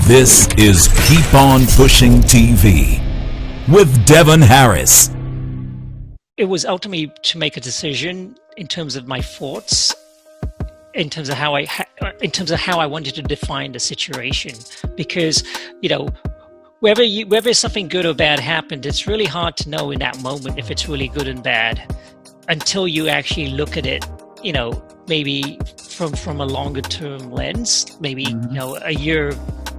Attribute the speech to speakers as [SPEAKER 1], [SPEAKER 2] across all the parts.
[SPEAKER 1] This is Keep On Pushing TV with Devon Harris.
[SPEAKER 2] It was ultimately to make a decision in terms of my thoughts, in terms of how I wanted to define the situation. Because, you know, whether something good or bad happened, it's really hard to know in that moment if it's really good and bad until you actually look at it, you know, maybe from a longer term lens, maybe, you know, a year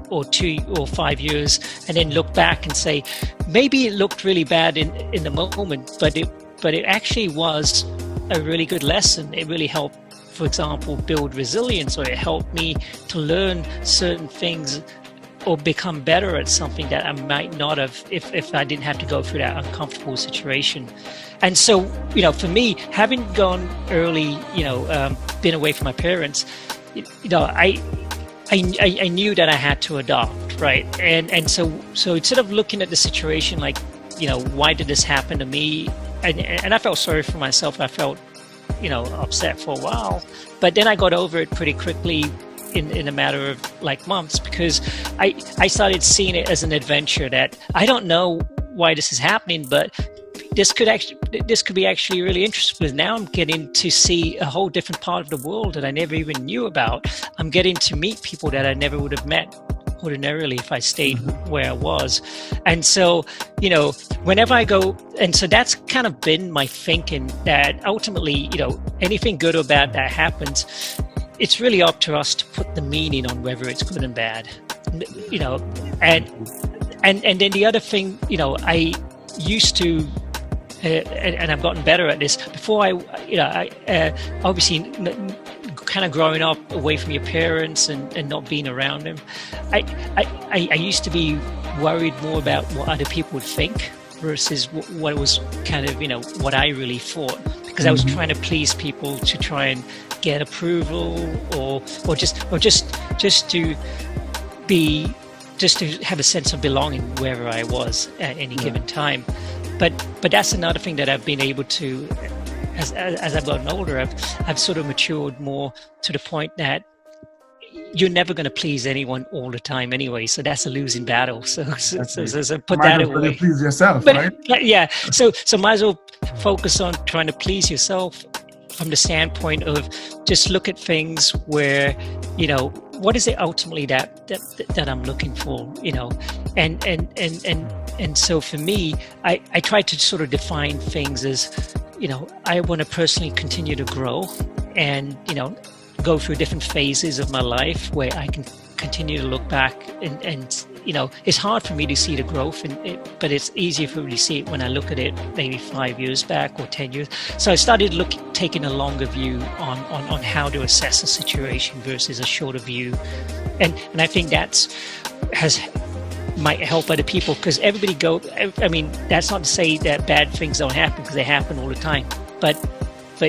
[SPEAKER 2] or 2 or 5 years, and then look back and say, maybe it looked really bad in the moment, but it actually was a really good lesson. It really helped, for example, build resilience, or it helped me to learn certain things or become better at something that I might not have if I didn't have to go through that uncomfortable situation. And so, you know, for me, having gone early, you know, been away from my parents, you know, I knew that I had to adopt, right? And so instead of looking at the situation like, you know, why did this happen to me? And I felt sorry for myself. I felt, you know, upset for a while. But then I got over it pretty quickly in a matter of like months, because I started seeing it as an adventure that I don't know why this is happening, but this could be actually really interesting, because now I'm getting to see a whole different part of the world that I never even knew about. I'm getting to meet people that I never would have met ordinarily if I stayed where I was. And so, you know, whenever I go, and so that's kind of been my thinking, that ultimately, you know, anything good or bad that happens, it's really up to us to put the meaning on whether it's good and bad, you know. And then the other thing, you know, I used to, and I've gotten better at this. Before I obviously kind of growing up away from your parents and not being around them, I used to be worried more about what other people would think versus what was kind of, you know, what I really thought, because I was trying to please people to try and get approval or just to have a sense of belonging wherever I was at any given time. But that's another thing that I've been able to, as I've gotten older, I've sort of matured more to the point that you're never going to please anyone all the time anyway. So that's a losing battle. So put that away.
[SPEAKER 3] Please yourself,
[SPEAKER 2] right? Yeah. So might as well focus on trying to please yourself from the standpoint of just look at things where, you know, what is it ultimately that I'm looking for, you know, and so for me, I try to sort of define things as, you know, I want to personally continue to grow and, you know, go through different phases of my life where I can continue to look back and you know, it's hard for me to see the growth, but it's easier for me to see it when I look at it maybe 5 years back or 10 years. So I started taking a longer view on how to assess a situation versus a shorter view. And I think might help other people, because I mean, that's not to say that bad things don't happen, because they happen all the time. But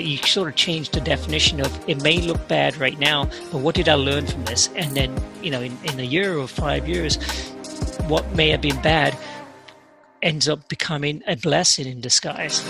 [SPEAKER 2] you sort of change the definition of, it may look bad right now, but what did I learn from this? And then, you know, in a year or 5 years, what may have been bad ends up becoming a blessing in disguise.